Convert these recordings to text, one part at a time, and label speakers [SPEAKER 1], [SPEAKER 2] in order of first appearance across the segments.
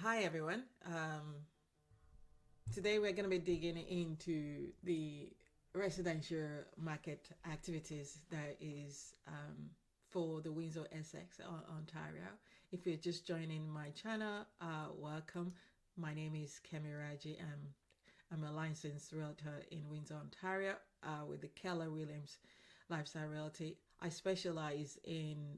[SPEAKER 1] Hi everyone. Today we're going to be digging into the residential market activities that is for the Windsor Essex, Ontario. If you're just joining my channel, welcome. My name is Kemmy Raji. I'm a licensed realtor in Windsor, Ontario, with the Keller Williams Lifestyle Realty. I specialize in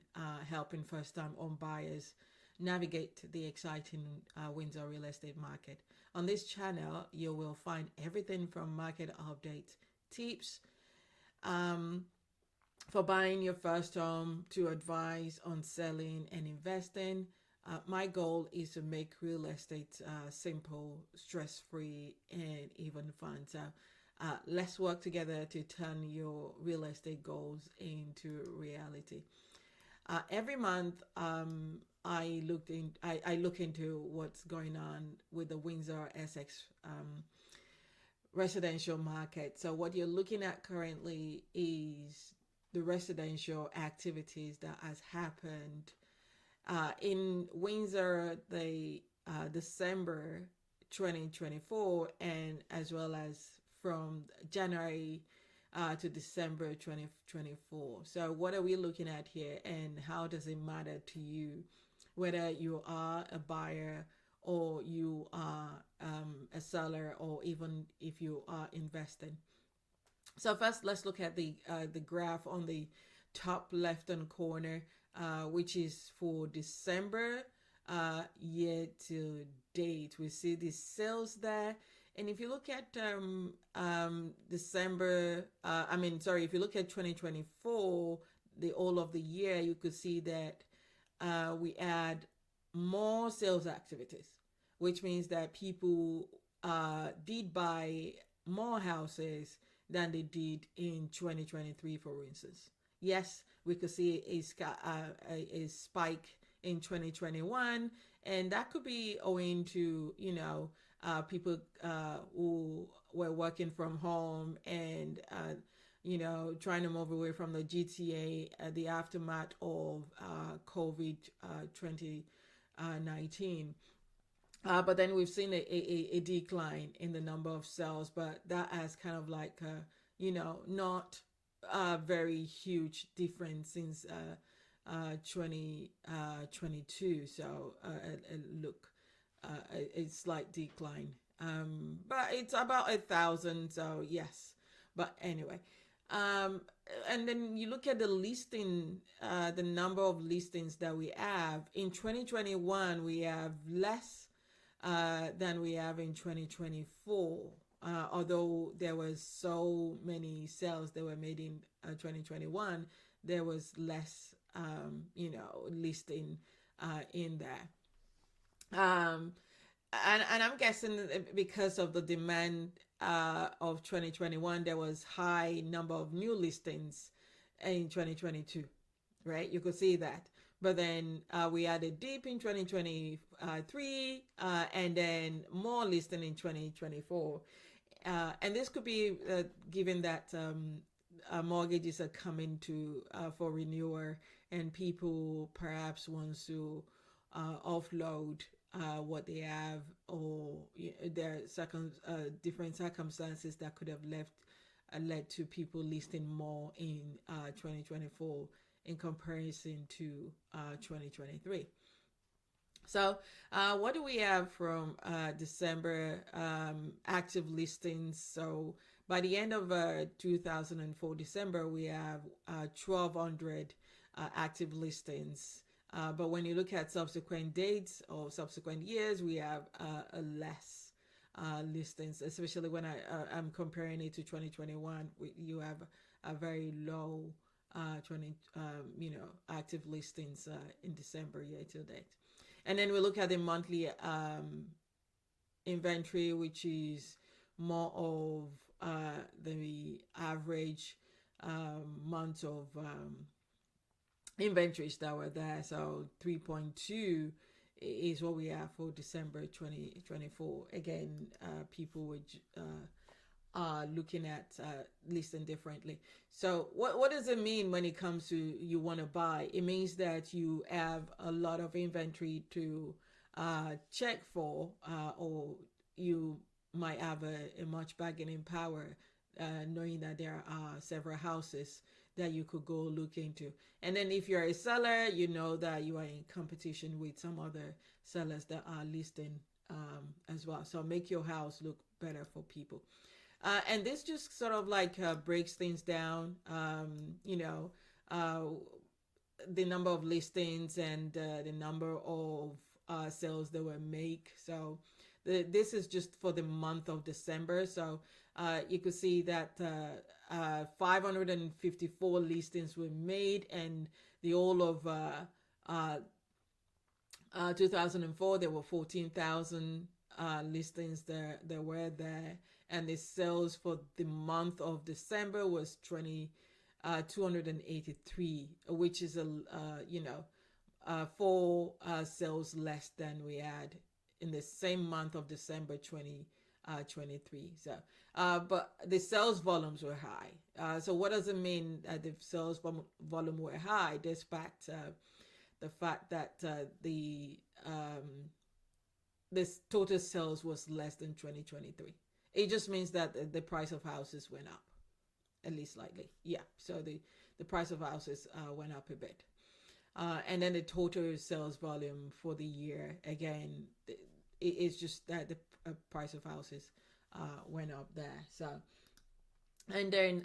[SPEAKER 1] helping first-time home buyers navigate the exciting Windsor real estate market. On this channel, you will find everything from market updates, tips um, for buying your first home to advice on selling and investing. My goal is to make real estate simple, stress free, and even fun. So let's work together to turn your real estate goals into reality. Every month, I look into what's going on with the Windsor Essex residential market. So what you're looking at currently is the residential activities that has happened in Windsor, the December 2024, and as well as from January to December 2024. So, what are we looking at here, and how does it matter to you, whether you are a buyer or you are a seller, or even if you are investing? So first, let's look at the graph on the top left hand corner, which is for December year to date. We see the sales there, and if you look at December, if you look at 2024, the all of the year, you could see that we had more sales activities, which means that people did buy more houses than they did in 2023, for instance. Yes, we could see a spike in 2021, and that could be owing to, people who were working from home and, trying to move away from the GTA, the aftermath of COVID 2019. But then we've seen a decline in the number of sales, but that has kind of like, not a very huge difference since 2022. So look, a slight decline. But it's about 1,000. So yes, but anyway. And then you look at the listing, the number of listings that we have in 2021, we have less than we have in 2024. Although there was so many sales that were made in 2021, there was less, listing in there. And I'm guessing because of the demand of 2021, there was high number of new listings in 2022, right? You could see that. But then we had a dip in 2023, and then more listing in 2024. And this could be given that mortgages are coming to for renewal, and people perhaps wants to offload what they have, or there are different circumstances that could have led to people listing more in 2024 in comparison to 2023. So, what do we have from December active listings? So, by the end of 2004 December, we have 1,200 active listings. But when you look at subsequent dates or subsequent years, we have less listings, especially when I'm comparing it to 2021. You have a very low 20 active listings in December year to date. And then we look at the monthly inventory, which is more of the average month of inventories that were there. So 3.2 is what we have for December 2024. Again, people were looking at listing differently. So what does it mean when it comes to you want to buy? It means that you have a lot of inventory to check for, or you might have a much bargaining power, knowing that there are several houses that you could go look into. And then if you're a seller, you know that you are in competition with some other sellers that are listing as well. So make your house look better for people. And this just sort of like breaks things down, uh, the number of listings and the number of sales that were made. So this is just for the month of December. So you could see that 554 listings were made, and the whole of 2004 there were 14,000 listings that were there, and the sales for the month of December was 283, which is four sales less than we had in the same month of December 2023. So, but the sales volumes were high. So what does it mean that the sales volume were high, despite the fact that this total sales was less than 2023? It just means that the price of houses went up, at least slightly. Yeah, so the price of houses went up a bit. And then the total sales volume for the year, again, it's just that the price of houses went up there. So, and then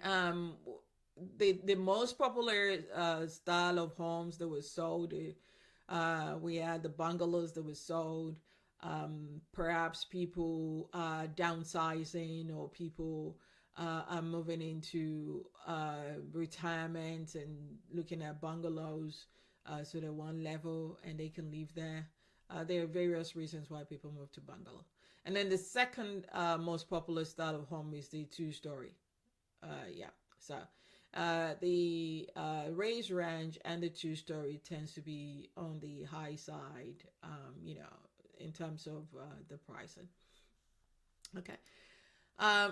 [SPEAKER 1] the most popular style of homes that was sold, we had the bungalows that was sold. Perhaps people are downsizing, or people are moving into retirement and looking at bungalows, so they're one level and they can live there. There are various reasons why people move to bungalow. And then the second most popular style of home is the two-story. So the raised ranch and the two-story tends to be on the high side, in terms of the pricing. Okay.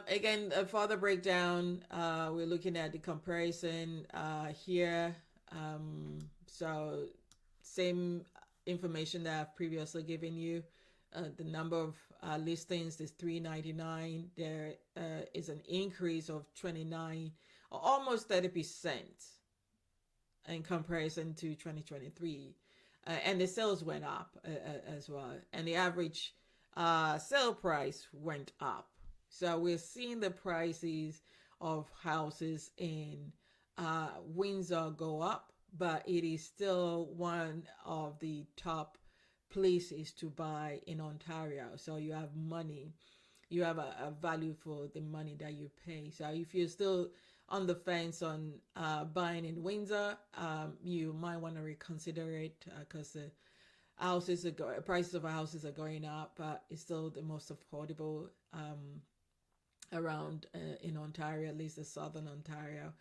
[SPEAKER 1] Again, a further breakdown, we're looking at the comparison here. So same information that I've previously given you. The number of listings is 399. There is an increase of 29, or almost 30% in comparison to 2023. And the sales went up as well. And the average sale price went up. So we're seeing the prices of houses in Windsor go up, but it is still one of the top places to buy in Ontario. So you have money, you have a value for the money that you pay. So if you're still on the fence on buying in Windsor, you might want to reconsider it, because the prices of houses are going up, but it's still the most affordable around in Ontario, at least the southern Ontario.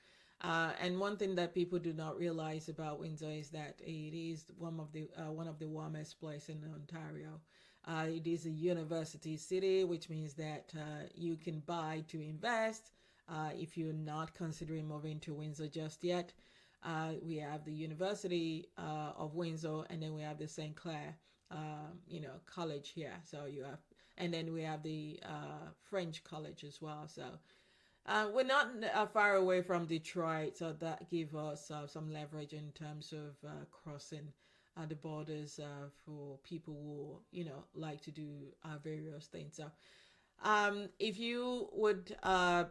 [SPEAKER 1] And one thing that people do not realize about Windsor is that it is one of the warmest places in Ontario. It is a university city, which means that you can buy to invest. If you're not considering moving to Windsor just yet, we have the University of Windsor, and then we have the St. Clair, college here. So you have, and then we have the French college as well. So we're not far away from Detroit, so that gives us some leverage in terms of crossing the borders for people who like to do various things. So if you would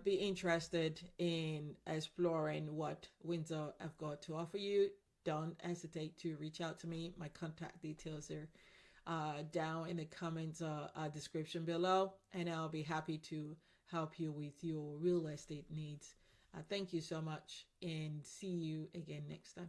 [SPEAKER 1] be interested in exploring what Windsor have got to offer you, don't hesitate to reach out to me. My contact details are down in the comments description below, and I'll be happy to help you with your real estate needs. Thank you so much, and see you again next time.